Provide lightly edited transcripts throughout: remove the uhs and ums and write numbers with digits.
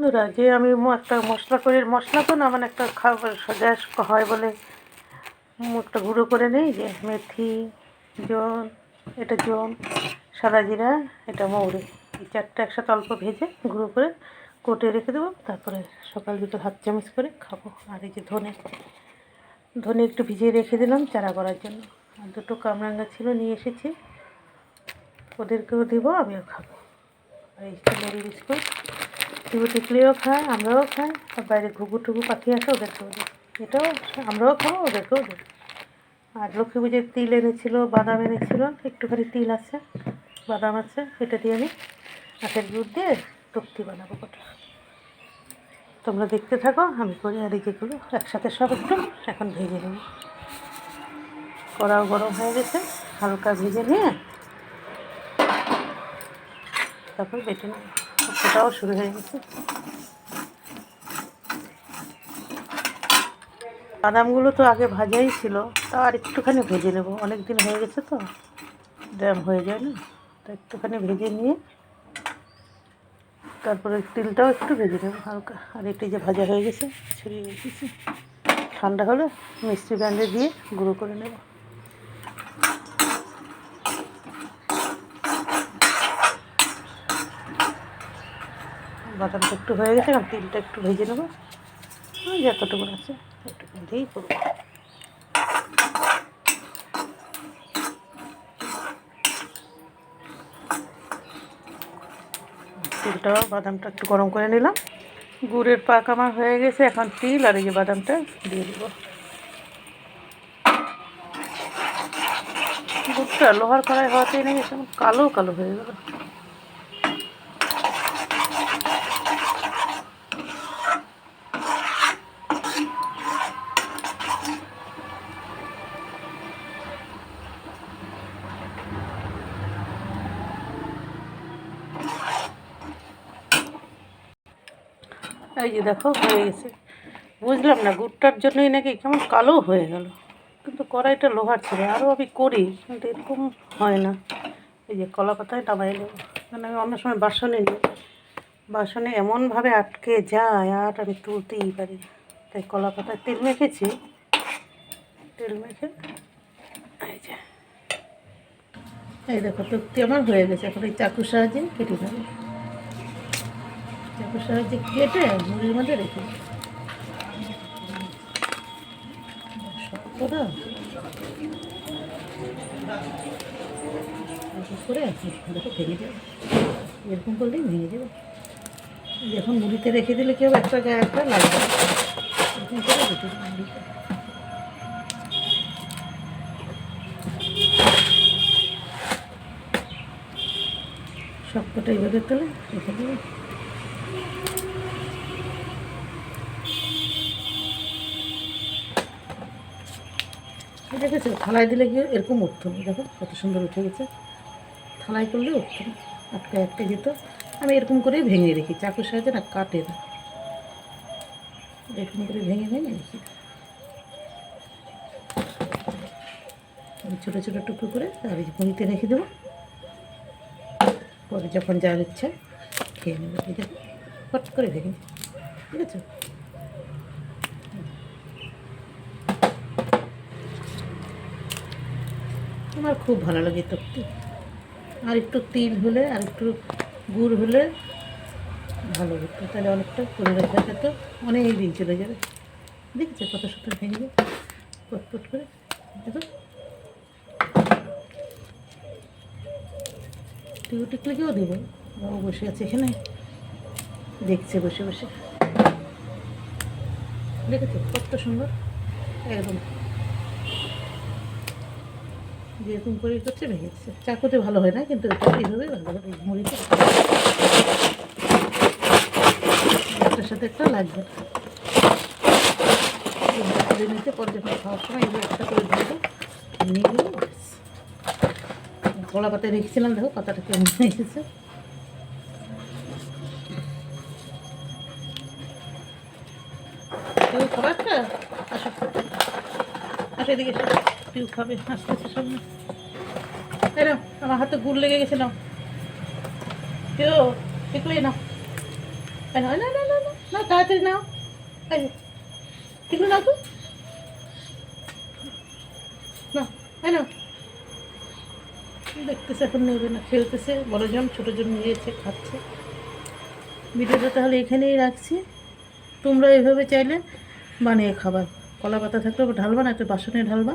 বন্ধুরা, যে আমি একটা মশলা করে, মশলা তো না মানে একটা খাবার গ্যাস হয় বলে একটা গুঁড়ো করে নিই, যে মেথি, জোন, এটা জোন, সাদা জিরা, এটা মৌরি, এই চারটে একসাথে অল্প ভেজে গুঁড়ো করে কোটে রেখে দেবো। তারপরে সকাল বিকেল হাফ চামচ করে খাবো। আর এই যে ধনে, ধনে একটু ভিজিয়ে রেখে দিলাম চারা করার জন্য। আর দুটো কামরাঙ্গা ছিল, নিয়ে এসেছি, ওদেরকেও দেবো, আমিও খাবো। আর এই মুড়ি বিস্কুট টিপু টিকলিও খায়, আমরাও খাই। আর বাইরে ঘুঘু টুঘু পাখি আছে, ওদেরকেও দিই। এটাও আমরাও খাবো, ওদেরকেও দিই। আর লক্ষ্মী পুজোর তিল এনেছিল, বাদাম এনেছিল, একটুখানি তিল আছে, বাদাম আছে, এটা দিয়ে আমি আখের গুড় দিয়ে তক্তি বানাবো কটা। তোমরা দেখতে থাকো, আমি করি। আর এই যেগুলো একসাথে সব একটু এখন ভেজে নেব। কড়াও গরম হয়ে গেছে, হালকা ভেজে নিয়ে তারপর বেটে নেব। ওটাও শুরু হয়ে গেছে। বাদামগুলো তো আগে ভাজাই ছিল, তা আর একটুখানি ভেজে নেব। অনেক দিন হয়ে গেছে তো, ড্যাম হয়ে যায় না, তো একটুখানি ভেজে নিয়ে তারপরে তিলটাও একটু ভেজে নেব হালকা। আর এটি যে ভাজা হয়ে গেছে, ছড়িয়ে রেখেছি, ঠান্ডা হলে মিষ্টি ব্যান্ডে দিয়ে গুঁড়ো করে নেব। বাদামটা একটু হয়ে গেছে, এখন তিলটা একটু ভেজে নেবো। যতটুকু আছে একটুকু দিয়েই করবো। তিলটাও বাদামটা একটু গরম করে নিলাম। গুড়ের পাক আমার হয়ে গেছে, এখন তিল আর এই যে বাদামটা দিয়ে দেবো। গুড়টা লোহার কড়াই হওয়াতেই নাকি কালো কালো হয়ে গেল। এই যে দেখো হয়ে গেছে। বুঝলাম না গুড়টার জন্যই নাকি কেমন কালো হয়ে গেল, কিন্তু কড়াইটা লোহার ছিল। আরও আমি করি, কিন্তু এরকম হয় না। এই যে কলা পাতায় নামাই নেব, মানে আমি অন্য সময় বাসনে নিই, বাসনে এমনভাবে আটকে যায় আর আমি তুলতেই পারি। তাই কলা পাতায় তেল মেখেছি, তেল মেখে এই যে এই দেখো তক্তি আমার হয়ে গেছে। এখন এই চাকুর সাহায্যে কেটে দেবো। চাকুর সাহায্যে কেটে মুড়ির মধ্যে রেখে দেবো। করে দেখো ভেঙে যাবে, এরকম করলেই ভেঙে যাবে। এখন মুড়িতে রেখে দিলে কি হবে, একটা গায়ে একটা লাগবে, এরকম করে রেখে দেবো মুড়িতে। সবকটা এইভাবে তুলে রেখে দেবো। দেখেছো থালায় দিলে গিয়ে এরকম উঠতো না, দেখো কত সুন্দর উঠে গেছে। থালায় করলে উঠতো না, আটকে আটকে যেত। আমি এরকম করেই ভেঙে রেখি, চাকুর সাহায্যে না কাটে না, এরকম করে ভেঙে ভেঙে রেখি। ছোটো ছোটো টুকরো করে আর মুড়িতে রেখে দেবো। পরে যখন যার ইচ্ছা খেয়ে নেবে। এই দেখো ফট করে ভেঙে, ঠিক আছে। আমার খুব ভালো লাগে তক্তি। আর একটু তিল হলে আর একটু গুড় হলে ভালো হতো, তাহলে অনেকটা করে রাখা যেত, অনেক দিন চলে যাবে। দেখছো কত সুন্দর ভেঙে যায় পটপট করে। দেখো টিউ টিকলিকেও দেবো, বাবু বসে আছে এখানে দেখছে বসে বসে। দেখেছো কত সুন্দর একদম যেরকম করে করছে ভেঙে যাচ্ছে। চাকুতে ভালো হয় না, কিন্তু এটা এইভাবে ভালো হবে। মুড়িতে একটার সাথে একটা লাগবে করে নিতে। পরে যখন খাওয়ার সময় এগুলো একটা করে ধরবো, নিয়ে নেবো। কলা পাতায় রেখেছিলাম, দেখো পাতাটা কেমন হয়ে গেছে। কেউ খাবারটা আসো আসো এদিকে, কেউ খাবে আস্তে আস্তে সামনে। তাই না, আমার হাতে গুড় লেগে গেছে। নাও কেউ দেখলেই না, না না না না না না, তাড়াতাড়ি নাও। এই যে, এগুলো নাও তো, না এই নাও। দেখতেছে এখন নেবে না, খেলতেছে, বড়জন ছোটোজন নিয়েছে, খাচ্ছে। ভিডিওটা তাহলে এখানেই রাখছি। তোমরা এভাবে চাইলে বানিয়ে খাবার, কলা পাতা থাকলে ঢালবা, না একটা বাসনে ঢালবা,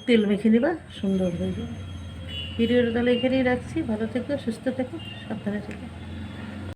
তেল মেখে নিবা, সুন্দর হয়ে যাবে। ভিডিওটা তাহলে এখানেই রাখছি। ভালো থেকো, সুস্থ থেকো, সাবধানে থেকো।